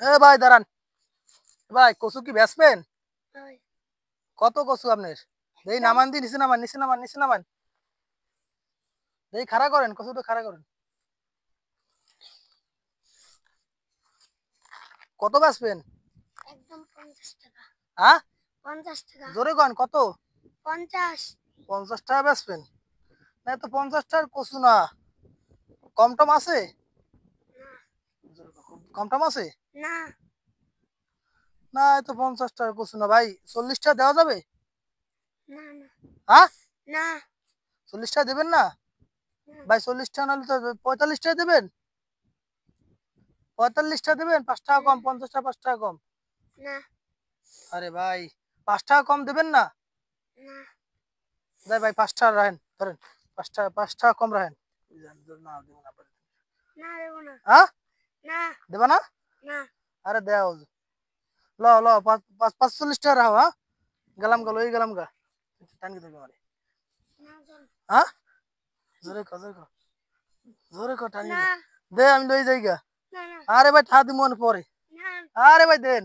এ ভাই দাঁড়ান। ভাই কচু কি বেচবেন? হয়। কত কচু আপনার? দেই একদম নামান দি, নিচে নামান, নিচে নামান, নিচে নামান। দেই খাড়া করেন, কচুটা খাড়া করেন। কত বেচবেন? একদম 50 টাকা। হ্যাঁ? 50 টাকা। জোরে কন কত? 50। 50 টাকা বেচবেন? না তো 50 টাকার কচু না। কম টম আছে? না। কম টম আছে? না। না এ তো 50 টাকার কচু না ভাই। 40 টাকা দেওয়া যাবে? না। না। হ্যাঁ? না। 40 টাকা দেবেন না? ভাই 40 টাকা নাহলে তো 45 টাকা দেবেন? 45 টাকা দেবেন? 5 টাকা কম, 50 টাকা 5 টাকা কম। না। আরে ভাই 5 টাকা কম দেবেন না? না। যাই ভাই 5 টাকা রাখেন, ধরেন 5 টাকা কম রাখেন। না দেবো না। না দেব না। হ্যাঁ? না। দেবা না? না। আরে দেও। ল ল 45 টাকা রাখো। হ্যাঁ? গেলাম গেল এই গেলাম গা। টানকি দেবে আমারে। না চল। হ্যাঁ? জোরে কর জোরে কর। জোরে কর টানকি না। দে। দে আমি লই যাই গা। না। না। আরে ভাই ঠা দিমু পরে। না। আরে ভাই দেন।